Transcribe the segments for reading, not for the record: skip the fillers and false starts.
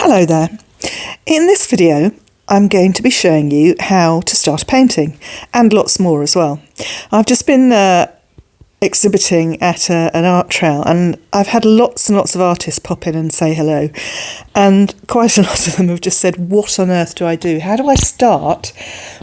Hello there. In this video I'm going to be showing you how to start a painting and lots more as well. I've just been exhibiting at an art trail and I've had lots and lots of artists pop in and say hello, and quite a lot of them have just said, what on earth do I do? How do I start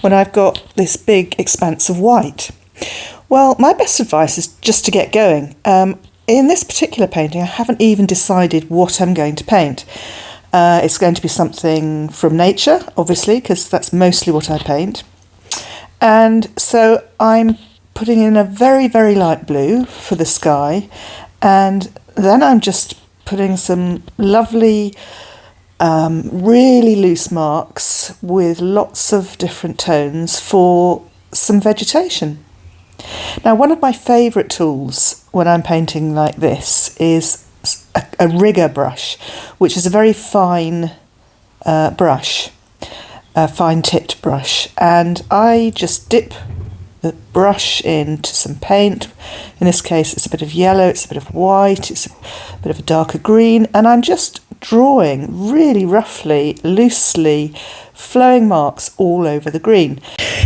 when I've got this big expanse of white? Well, my best advice is just to get going. In this particular painting I haven't even decided what I'm going to paint. It's going to be something from nature, obviously, because that's mostly what I paint. And so I'm putting in a very, very light blue for the sky, and then I'm just putting some lovely, really loose marks with lots of different tones for some vegetation. Now, one of my favourite tools when I'm painting like this is a rigger brush, which is a very fine brush, a fine tipped brush, and I just dip the brush into some paint. In this case it's a bit of yellow, it's a bit of white, it's a bit of a darker green, and I'm just drawing really roughly, loosely, flowing marks all over the green.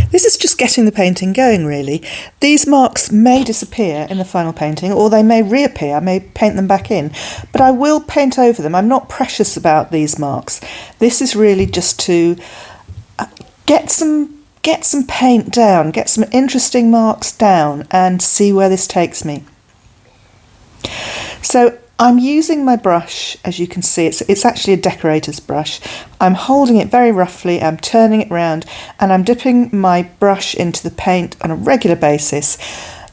This is just getting the painting going, really. These marks may disappear in the final painting, or they may reappear. I may paint them back in, but I will paint over them. I'm not precious about these marks. This is really just to get some paint down, get some interesting marks down, and see where this takes me. So I'm using my brush, as you can see, it's actually a decorator's brush. I'm holding it very roughly, I'm turning it round, and I'm dipping my brush into the paint on a regular basis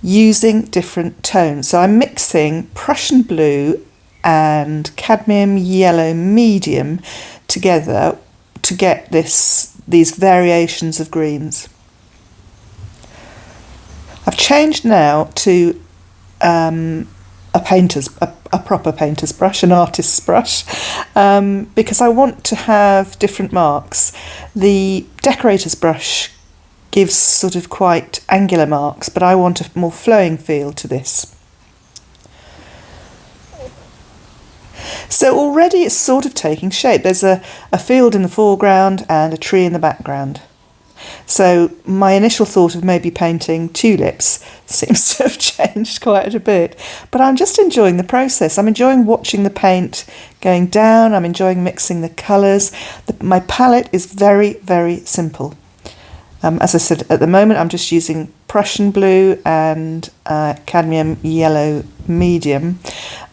using different tones. So I'm mixing Prussian blue and cadmium yellow medium together to get these variations of greens. I've changed now to a proper painter's brush, an artist's brush, because I want to have different marks. The decorator's brush gives sort of quite angular marks, but I want a more flowing feel to this. So already it's sort of taking shape. There's a field in the foreground and a tree in the background. So my initial thought of maybe painting tulips seems to have changed quite a bit, but I'm just enjoying the process. I'm enjoying watching the paint going down. I'm enjoying mixing the colours. My palette is very, very simple. As I said, at the moment I'm just using Prussian blue and cadmium yellow medium.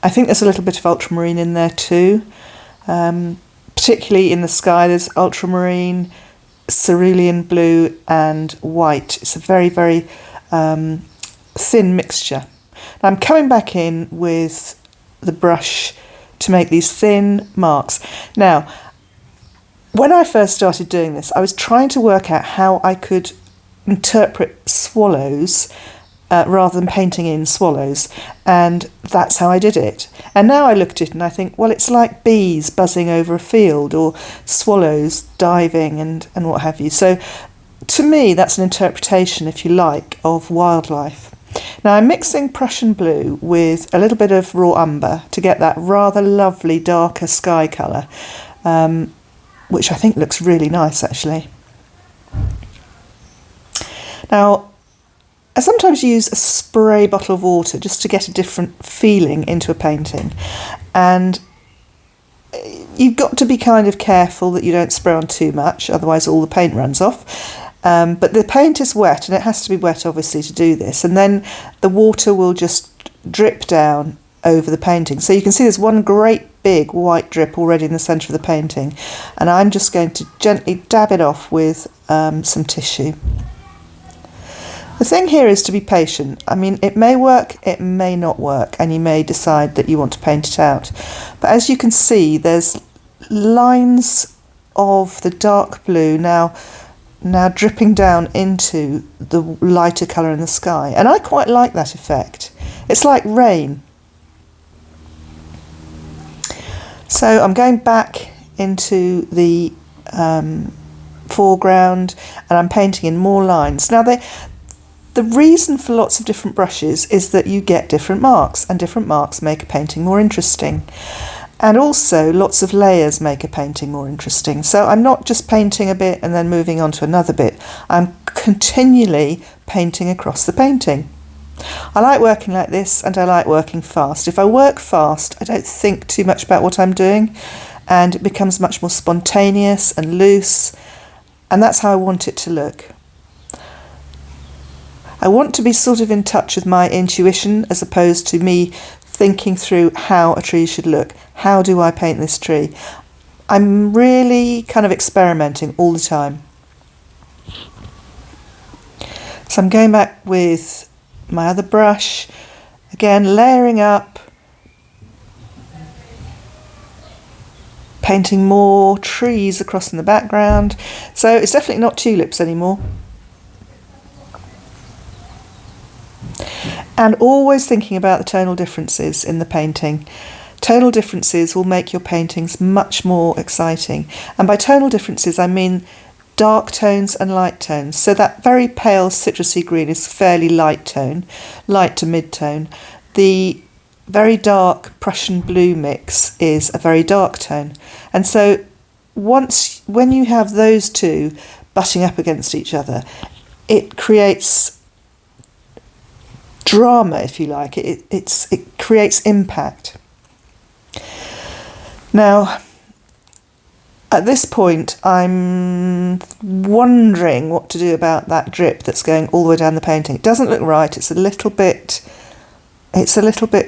I think there's a little bit of ultramarine in there too, particularly in the sky. There's ultramarine, cerulean blue and white. It's a very, very thin mixture. Now I'm coming back in with the brush to make these thin marks. Now, when I first started doing this, I was trying to work out how I could interpret swallows rather than painting in swallows, and that's how I did it. And now I look at it and I think, well, it's like bees buzzing over a field or swallows diving and what have you. So to me that's an interpretation, if you like, of wildlife. Now I'm mixing Prussian blue with a little bit of raw umber to get that rather lovely darker sky colour, which I think looks really nice actually. Now I sometimes use a spray bottle of water just to get a different feeling into a painting, and you've got to be kind of careful that you don't spray on too much, otherwise all the paint runs off. But the paint is wet, and it has to be wet obviously to do this, and then the water will just drip down over the painting. So you can see there's one great big white drip already in the centre of the painting, and I'm just going to gently dab it off with some tissue. The thing here is to be patient. I mean, it may work, it may not work, and you may decide that you want to paint it out. But as you can see, there's lines of the dark blue now dripping down into the lighter colour in the sky. And I quite like that effect. It's like rain. So I'm going back into the foreground and I'm painting in more lines. Now the reason for lots of different brushes is that you get different marks, and different marks make a painting more interesting. And also lots of layers make a painting more interesting. So I'm not just painting a bit and then moving on to another bit. I'm continually painting across the painting. I like working like this, and I like working fast. If I work fast, I don't think too much about what I'm doing, and it becomes much more spontaneous and loose, and that's how I want it to look. I want to be sort of in touch with my intuition as opposed to me thinking through how a tree should look. How do I paint this tree? I'm really kind of experimenting all the time. So I'm going back with my other brush, again layering up, painting more trees across in the background. So it's definitely not tulips anymore. And always thinking about the tonal differences in the painting. Tonal differences will make your paintings much more exciting. And by tonal differences, I mean dark tones and light tones. So that very pale citrusy green is fairly light tone, light to mid-tone. The very dark Prussian blue mix is a very dark tone. And so when you have those two butting up against each other, it creates drama, if you like. It creates impact. Now, at this point, I'm wondering what to do about that drip that's going all the way down the painting. It doesn't look right. It's a little bit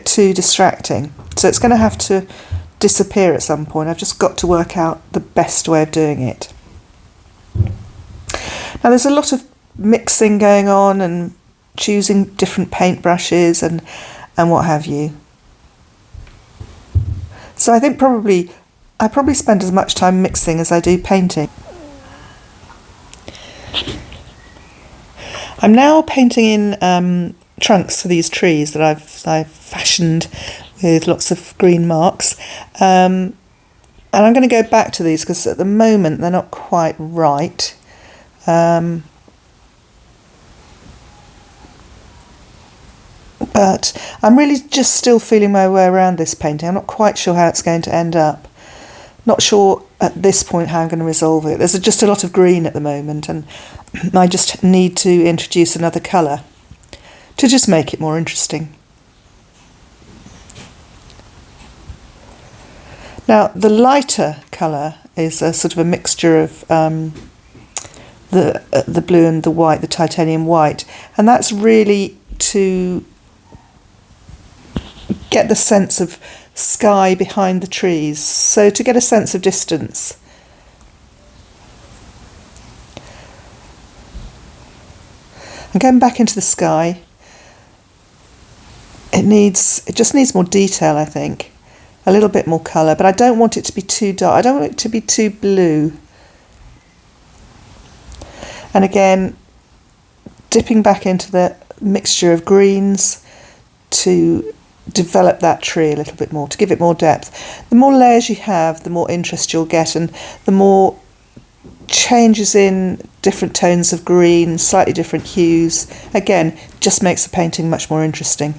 too distracting. So it's going to have to disappear at some point. I've just got to work out the best way of doing it. Now, there's a lot of mixing going on and choosing different paint brushes and what have you. So I think I probably spend as much time mixing as I do painting. I'm now painting in trunks for these trees that I've fashioned with lots of green marks. And I'm going to go back to these because at the moment they're not quite right. But I'm really just still feeling my way around this painting. I'm not quite sure how it's going to end up. Not sure at this point how I'm going to resolve it. There's just a lot of green at the moment, and I just need to introduce another colour to just make it more interesting. Now, the lighter colour is a sort of a mixture of the blue and the white, the titanium white, and that's really to get the sense of sky behind the trees, so to get a sense of distance. I'm going back into the sky. It just needs more detail, I think. A little bit more colour, but I don't want it to be too dark. I don't want it to be too blue. And again, dipping back into the mixture of greens to develop that tree a little bit more, to give it more depth. The more layers you have, the more interest you'll get, and the more changes in different tones of green, slightly different hues. Again, just makes the painting much more interesting.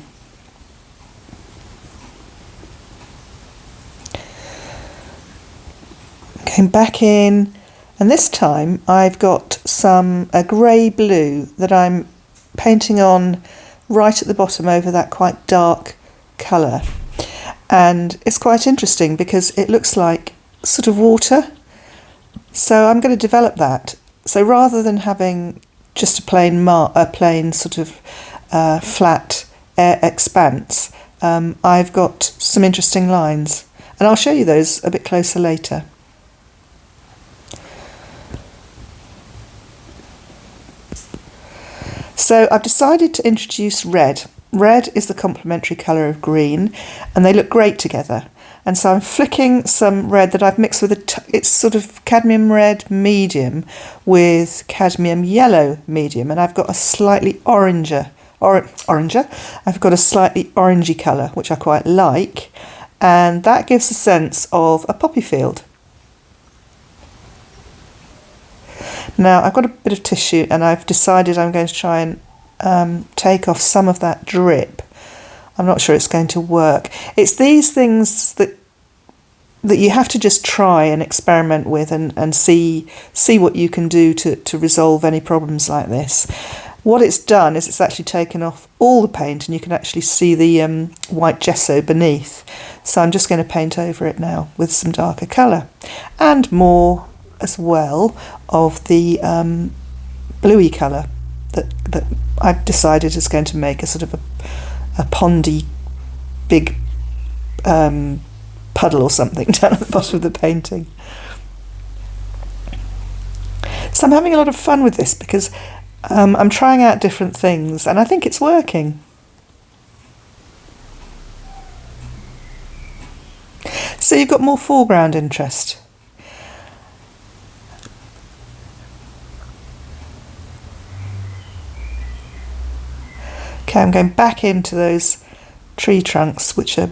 Going back in, and this time I've got a grey blue that I'm painting on right at the bottom over that quite dark colour, and it's quite interesting because it looks like sort of water, so I'm going to develop that. So rather than having just a plain sort of flat air expanse, I've got some interesting lines, and I'll show you those a bit closer later. So I've decided to introduce red. Red is the complementary colour of green, and they look great together. And so I'm flicking some red that I've mixed with it's sort of cadmium red medium with cadmium yellow medium, and I've got a slightly oranger. I've got a slightly orangey colour, which I quite like, and that gives a sense of a poppy field. Now I've got a bit of tissue, and I've decided I'm going to try and take off some of that drip. I'm not sure it's going to work. It's these things that that you have to just try and experiment with and see what you can do to resolve any problems like this. What it's done is it's actually taken off all the paint, and you can actually see the white gesso beneath. So I'm just going to paint over it now with some darker colour and more as well of the bluey colour that I've decided is going to make a sort of a pondy big puddle or something down at the bottom of the painting. So I'm having a lot of fun with this because I'm trying out different things and I think it's working. So you've got more foreground interest. Okay, I'm going back into those tree trunks, which are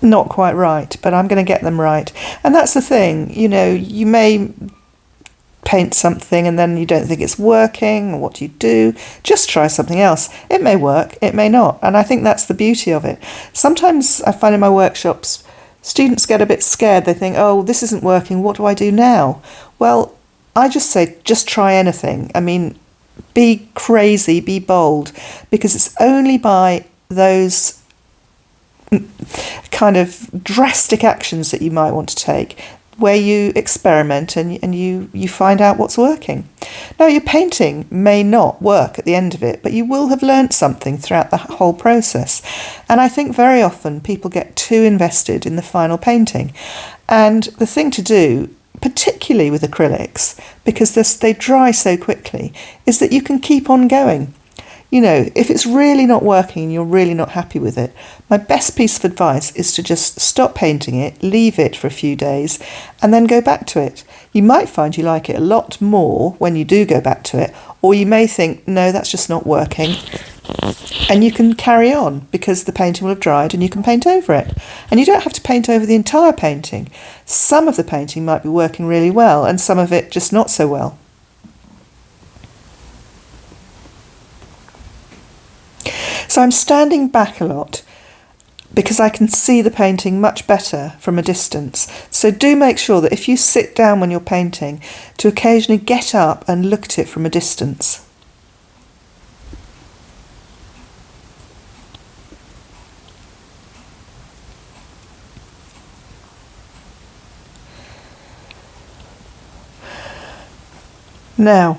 not quite right, but I'm going to get them right. And that's the thing, you know, you may paint something and then you don't think it's working. What do you do? Just try something else. It may work, it may not. And I think that's the beauty of it. Sometimes I find in my workshops, students get a bit scared. They think, oh, this isn't working. What do I do now? Well, I just say, just try anything. I mean, be crazy, be bold, because it's only by those kind of drastic actions that you might want to take where you experiment and you find out what's working. Now, your painting may not work at the end of it, but you will have learnt something throughout the whole process. And I think very often people get too invested in the final painting. And the thing to do, particularly with acrylics, because they dry so quickly, is that you can keep on going. You know, if it's really not working and you're really not happy with it, my best piece of advice is to just stop painting it, leave it for a few days, and then go back to it. You might find you like it a lot more when you do go back to it, or you may think, no, that's just not working, and you can carry on because the painting will have dried and you can paint over it. And you don't have to paint over the entire painting. Some of the painting might be working really well and some of it just not so well. So I'm standing back a lot because I can see the painting much better from a distance. So do make sure that if you sit down when you're painting, to occasionally get up and look at it from a distance. Now,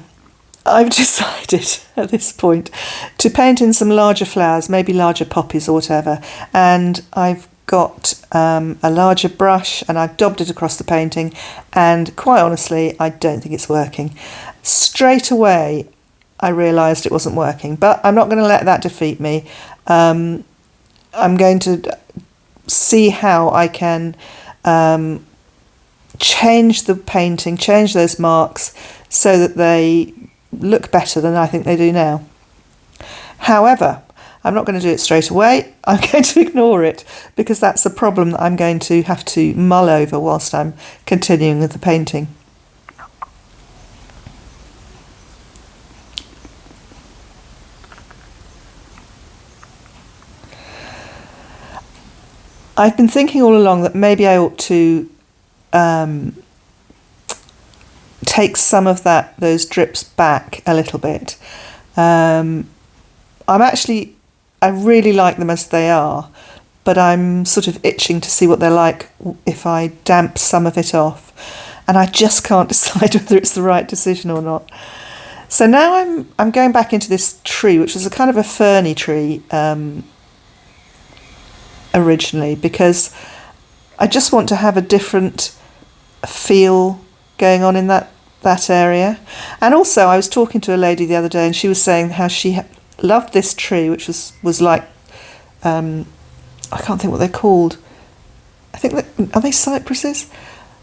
I've decided at this point to paint in some larger flowers, maybe larger poppies or whatever, and I've got a larger brush and I've daubed it across the painting, and quite honestly I don't think it's working. Straight away I realised it wasn't working, but I'm not going to let that defeat me. I'm going to see how I can change the painting, change those marks so that they look better than I think they do now. However, I'm not going to do it straight away. I'm going to ignore it because that's a problem that I'm going to have to mull over whilst I'm continuing with the painting. I've been thinking all along that maybe I ought to take some of those drips back a little bit. I really like them as they are, but I'm sort of itching to see what they're like if I damp some of it off, and I just can't decide whether it's the right decision or not. So now I'm going back into this tree, which was a kind of a ferny tree originally, because I just want to have a different feel going on in that area. And also I was talking to a lady the other day and she was saying how she loved this tree, which was like I can't think what they're called. I think are they cypresses?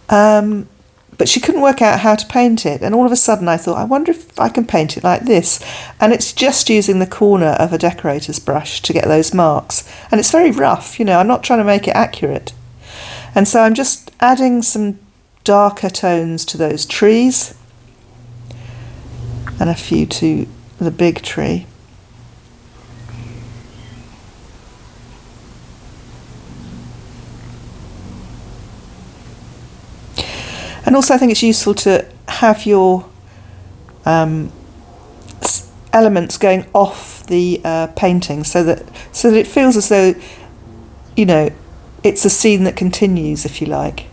But she couldn't work out how to paint it, and all of a sudden I thought, I wonder if I can paint it like this. And it's just using the corner of a decorator's brush to get those marks, and it's very rough, you know, I'm not trying to make it accurate. And so I'm just adding some darker tones to those trees and a few to the big tree. And also I think it's useful to have your elements going off the painting so that it feels as though, you know, it's a scene that continues, if you like.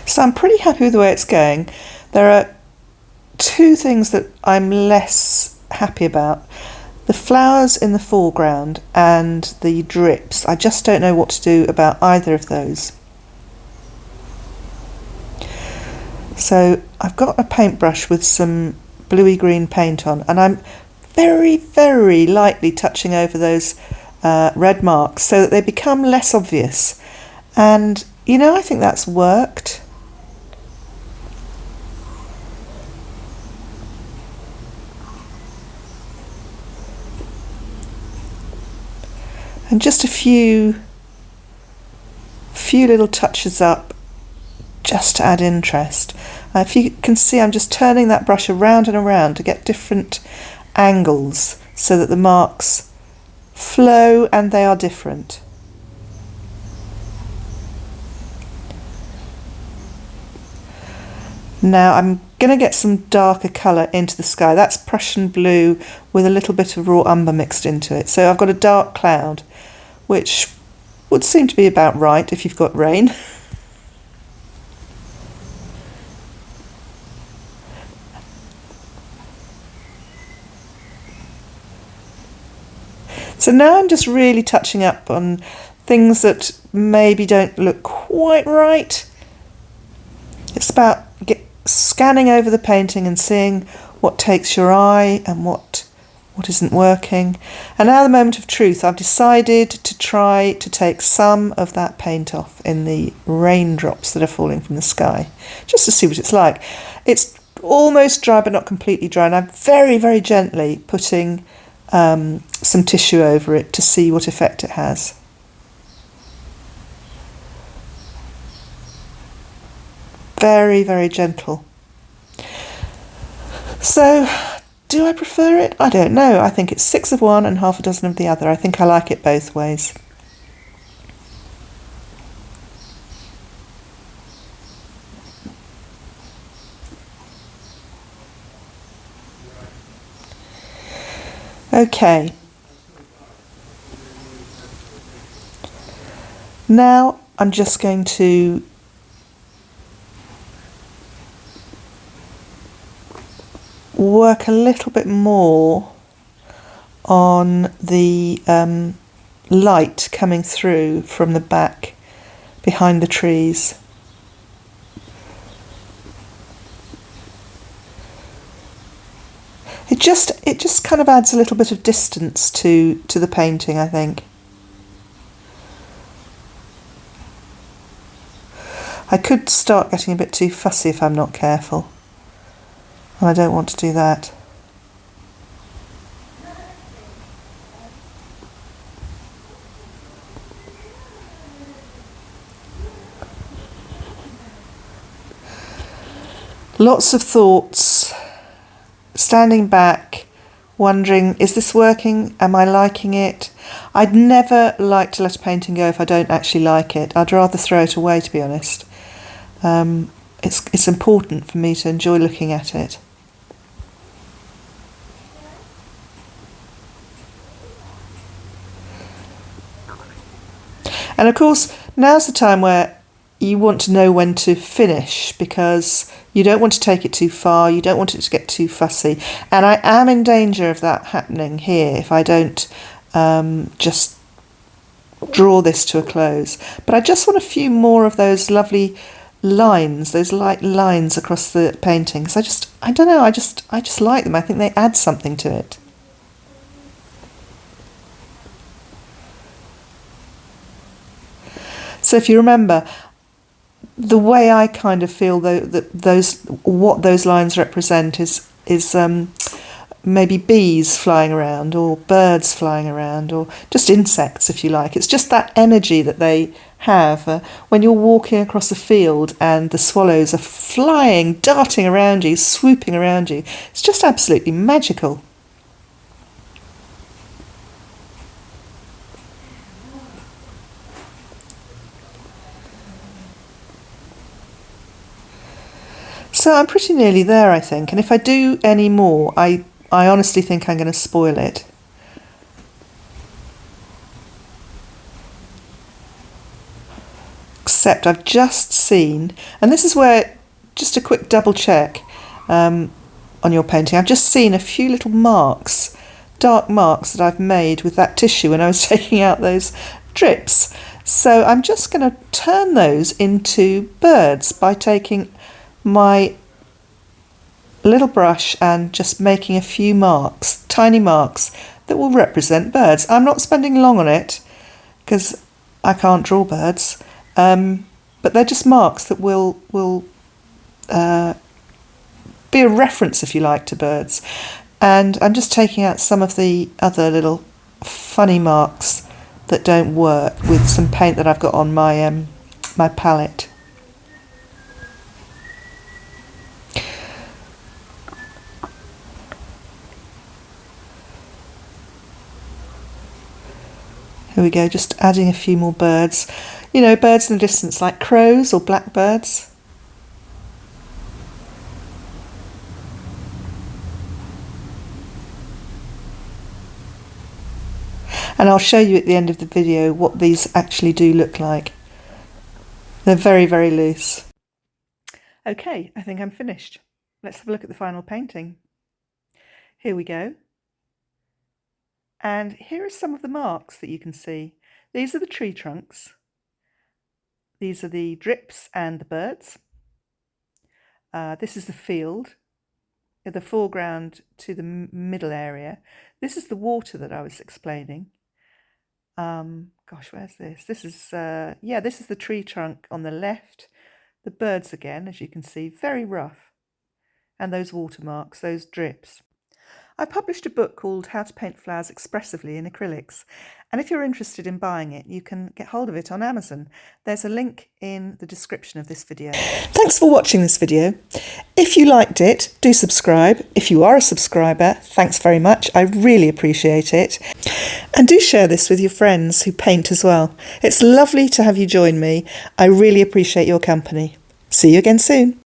So I'm pretty happy with the way it's going. There are two things that I'm less happy about. The flowers in the foreground and the drips. I just don't know what to do about either of those. So I've got a paintbrush with some bluey green paint on, and I'm very, very lightly touching over those red marks so that they become less obvious. And, you know, I think that's worked. And just a few little touches up just to add interest. If you can see, I'm just turning that brush around and around to get different angles so that the marks flow and they are different. Now I'm going to get some darker colour into the sky. That's Prussian blue with a little bit of raw umber mixed into it. So I've got a dark cloud, which would seem to be about right if you've got rain. So now I'm just really touching up on things that maybe don't look quite right. It's about scanning over the painting and seeing what takes your eye and what isn't working. And now the moment of truth. I've decided to try to take some of that paint off in the raindrops that are falling from the sky, just to see what it's like. It's almost dry but not completely dry, and I'm very, very gently putting some tissue over it to see what effect it has. Very, very gentle. So, do I prefer it? I don't know. I think it's 6 of one and half a dozen of the other. I think I like it both ways. Okay. Now I'm just going to work a little bit more on the light coming through from the back behind the trees. It just kind of adds a little bit of distance to the painting, I think. I could start getting a bit too fussy if I'm not careful, and I don't want to do that. Lots of thoughts, standing back, wondering, is this working? Am I liking it? I'd never like to let a painting go if I don't actually like it. I'd rather throw it away, to be honest. It's important for me to enjoy looking at it. And of course, now's the time where you want to know when to finish, because you don't want to take it too far, you don't want it to get too fussy. And I am in danger of that happening here if I don't just draw this to a close. But I just want a few more of those lovely lines, those light lines across the paintings. I don't know, I just like them. I think they add something to it. So if you remember, the way I kind of feel what those lines represent is maybe bees flying around, or birds flying around, or just insects, if you like. It's just that energy that they have when you're walking across a field and the swallows are flying, darting around you, swooping around you. It's just absolutely magical. So I'm pretty nearly there, I think, and if I do any more, I honestly think I'm going to spoil it. Except I've just seen, and this is where, just a quick double check on your painting, I've just seen a few little marks, dark marks that I've made with that tissue when I was taking out those drips. So I'm just going to turn those into birds by taking my little brush and just making a few marks, tiny marks that will represent birds. I'm not spending long on it because I can't draw birds, but they're just marks that will be a reference, if you like, to birds. And I'm just taking out some of the other little funny marks that don't work with some paint that I've got on my my palette. Here we go, just adding a few more birds. You know, birds in the distance like crows or blackbirds. And I'll show you at the end of the video what these actually do look like. They're very, very loose. Okay, I think I'm finished. Let's have a look at the final painting. Here we go. And here are some of the marks that you can see. These are the tree trunks. These are the drips and the birds. This is the field, the foreground to the middle area. This is the water that I was explaining. Gosh, where's this? This is, this is the tree trunk on the left. The birds again, as you can see, very rough. And those watermarks, those drips. I published a book called How to Paint Flowers Expressively in Acrylics, and if you're interested in buying it, you can get hold of it on Amazon. There's a link in the description of this video. Thanks for watching this video. If you liked it, do subscribe. If you are a subscriber, thanks very much. I really appreciate it. And do share this with your friends who paint as well. It's lovely to have you join me. I really appreciate your company. See you again soon.